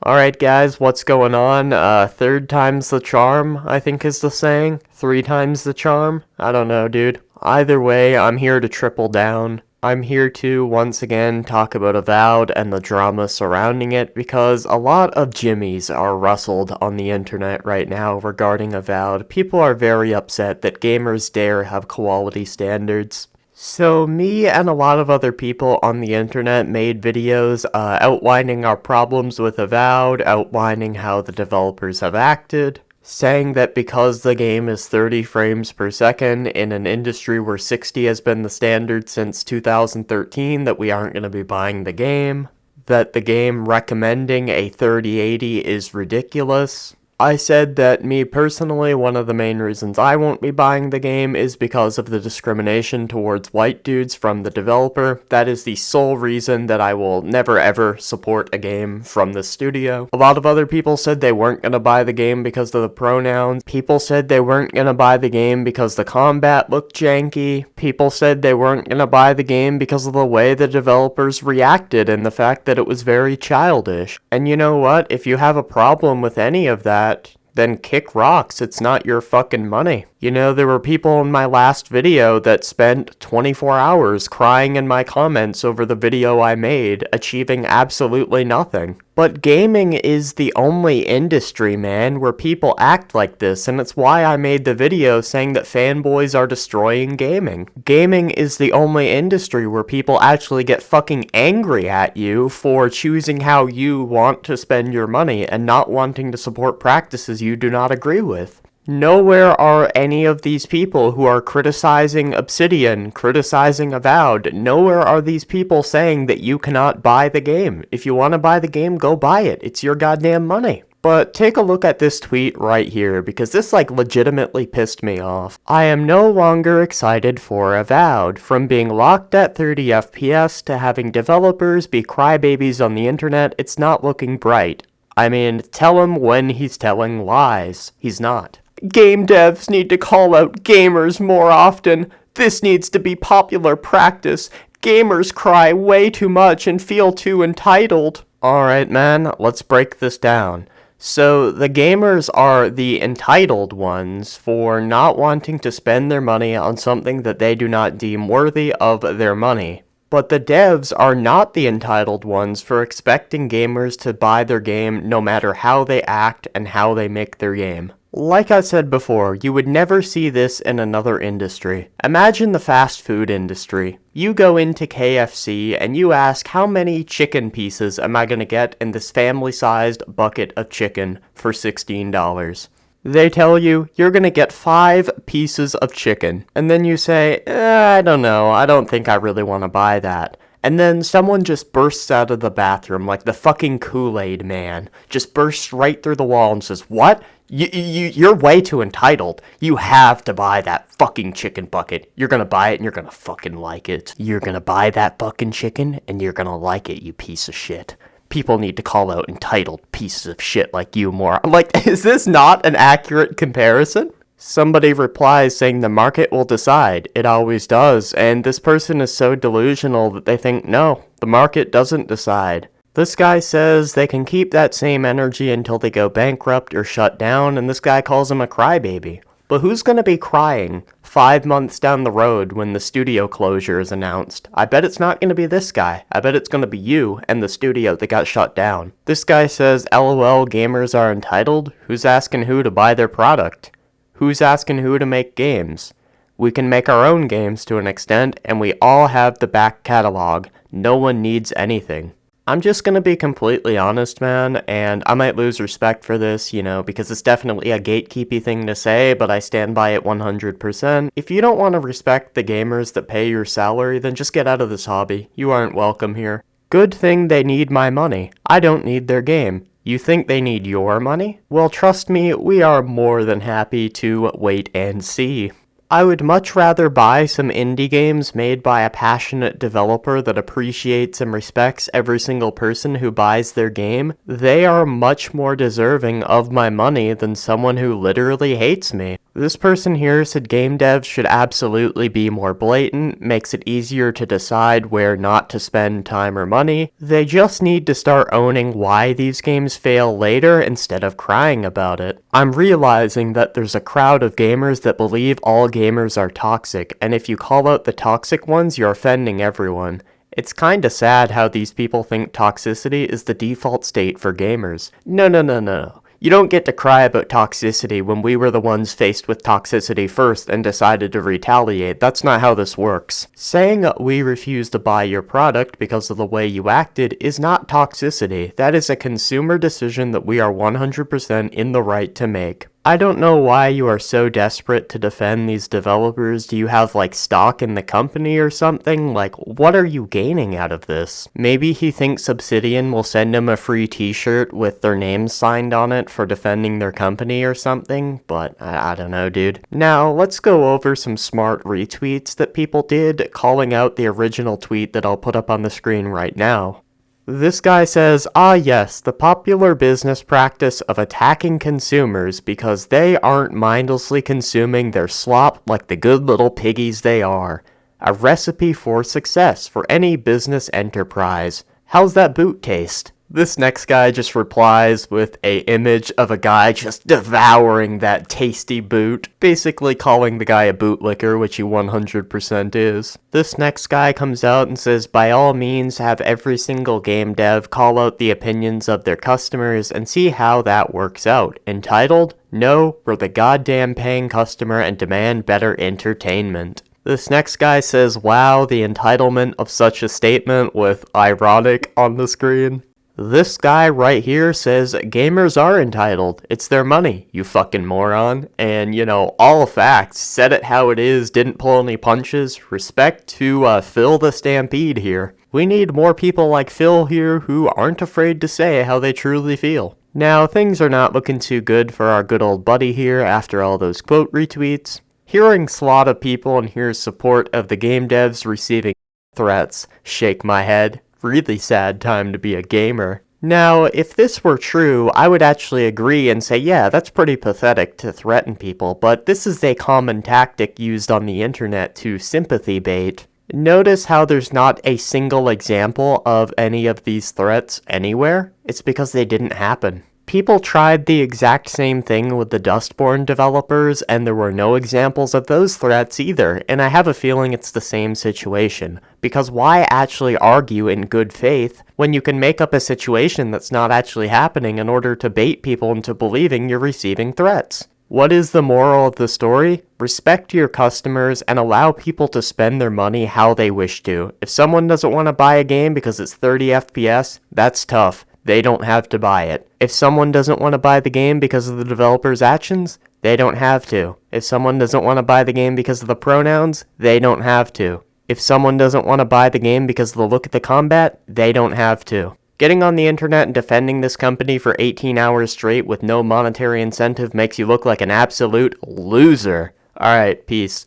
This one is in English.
Alright guys, what's going on? Third time's the charm, I think is the saying. 3 times the charm? I don't know, dude. Either way, I'm here to triple down. I'm here to, once again, talk about Avowed and the drama surrounding it, because a lot of jimmies are rustled on the internet right now regarding Avowed. People are very upset that gamers dare have quality standards. So me and a lot of other people on the internet made videos outlining our problems with Avowed, outlining how the developers have acted, saying that because the game is 30 frames per second in an industry where 60 has been the standard since 2013, that we aren't going to be buying the game, that the game recommending a 3080 is ridiculous. I said that me personally, one of the main reasons I won't be buying the game is because of the discrimination towards white dudes from the developer. That is the sole reason that I will never ever support a game from the studio. A lot of other people said they weren't going to buy the game because of the pronouns. People said they weren't going to buy the game because the combat looked janky. People said they weren't going to buy the game because of the way the developers reacted and the fact that it was very childish. And you know what? If you have a problem with any of that, then kick rocks. It's not your fucking money. You know, there were people in my last video that spent 24 hours crying in my comments over the video I made, achieving absolutely nothing. But gaming is the only industry, man, where people act like this, and it's why I made the video saying that fanboys are destroying gaming. Gaming is the only industry where people actually get fucking angry at you for choosing how you want to spend your money and not wanting to support practices you do not agree with. Nowhere are any of these people who are criticizing Obsidian, criticizing Avowed, nowhere are these people saying that you cannot buy the game. If you want to buy the game, go buy it. It's your goddamn money. But take a look at this tweet right here, because this legitimately pissed me off. I am no longer excited for Avowed. From being locked at 30 FPS to having developers be crybabies on the internet, it's not looking bright. I mean, tell him when he's telling lies. He's not. Game devs need to call out gamers more often. This needs to be popular practice. Gamers cry way too much and feel too entitled. Alright, man, let's break this down. So, the gamers are the entitled ones for not wanting to spend their money on something that they do not deem worthy of their money. But the devs are not the entitled ones for expecting gamers to buy their game no matter how they act and how they make their game. Like I said before, you would never see this in another industry. Imagine the fast food industry. You go into KFC and you ask, how many chicken pieces am I gonna get in this family-sized bucket of chicken for $16? They tell you, you're gonna get 5 pieces of chicken. And then you say, I don't know, I don't think I really want to buy that. And then someone just bursts out of the bathroom like the fucking Kool-Aid man. Just bursts right through the wall and says, what? You're way too entitled. You have to buy that fucking chicken bucket. You're gonna buy it and you're gonna fucking like it. You're gonna buy that fucking chicken and you're gonna like it, you piece of shit. People need to call out entitled pieces of shit like you more. I'm like, is this not an accurate comparison? Somebody replies saying the market will decide. It always does. And this person is so delusional that they think, no, the market doesn't decide. This guy says they can keep that same energy until they go bankrupt or shut down, and this guy calls him a crybaby. But who's gonna be crying 5 months down the road when the studio closure is announced? I bet it's not gonna be this guy. I bet it's gonna be you and the studio that got shut down. This guy says, LOL, gamers are entitled? Who's asking who to buy their product? Who's asking who to make games? We can make our own games to an extent, and we all have the back catalog. No one needs anything. I'm just gonna be completely honest, man, and I might lose respect for this, you know, because it's definitely a gatekeepy thing to say, but I stand by it 100%. If you don't want to respect the gamers that pay your salary, then just get out of this hobby. You aren't welcome here. Good thing they need my money. I don't need their game. You think they need your money? Well, trust me, we are more than happy to wait and see. I would much rather buy some indie games made by a passionate developer that appreciates and respects every single person who buys their game. They are much more deserving of my money than someone who literally hates me. This person here said game devs should absolutely be more blatant, makes it easier to decide where not to spend time or money. They just need to start owning why these games fail later instead of crying about it. I'm realizing that there's a crowd of gamers that believe all gamers are toxic, and if you call out the toxic ones, you're offending everyone. It's kinda sad how these people think toxicity is the default state for gamers. No. You don't get to cry about toxicity when we were the ones faced with toxicity first and decided to retaliate. That's not how this works. Saying we refuse to buy your product because of the way you acted is not toxicity. That is a consumer decision that we are 100% in the right to make. I don't know why you are so desperate to defend these developers. Do you have like stock in the company or something? Like, what are you gaining out of this? Maybe he thinks Obsidian will send him a free t-shirt with their names signed on it for defending their company or something, but I don't know, dude. Now, let's go over some smart retweets that people did, calling out the original tweet that I'll put up on the screen right now. This guy says, yes, the popular business practice of attacking consumers because they aren't mindlessly consuming their slop like the good little piggies they are. A recipe for success for any business enterprise. How's that boot taste? This next guy just replies with a image of a guy just devouring that tasty boot, basically calling the guy a bootlicker, which he 100% is. This next guy comes out and says, by all means have every single game dev call out the opinions of their customers and see how that works out. Entitled, No, we're the goddamn paying customer and demand better entertainment. This next guy says, wow, the entitlement of such a statement with ironic on the screen. This guy right here says gamers are entitled. It's their money, you fucking moron. And, all facts. Said it how it is, didn't pull any punches. Respect to Phil the Stampede here. We need more people like Phil here who aren't afraid to say how they truly feel. Now, things are not looking too good for our good old buddy here after all those quote retweets. Hearing a lot of people and here's support of the game devs receiving threats. Shake my head. Really sad time to be a gamer. Now, if this were true, I would actually agree and say, yeah, that's pretty pathetic to threaten people, but this is a common tactic used on the internet to sympathy bait. Notice how there's not a single example of any of these threats anywhere? It's because they didn't happen. People tried the exact same thing with the Dustborn developers, and there were no examples of those threats either, and I have a feeling it's the same situation. Because why actually argue in good faith when you can make up a situation that's not actually happening in order to bait people into believing you're receiving threats? What is the moral of the story? Respect your customers and allow people to spend their money how they wish to. If someone doesn't want to buy a game because it's 30 FPS, that's tough. They don't have to buy it. If someone doesn't want to buy the game because of the developer's actions, they don't have to. If someone doesn't want to buy the game because of the pronouns, they don't have to. If someone doesn't want to buy the game because of the look at the combat, they don't have to. Getting on the internet and defending this company for 18 hours straight with no monetary incentive makes you look like an absolute loser. Alright, peace.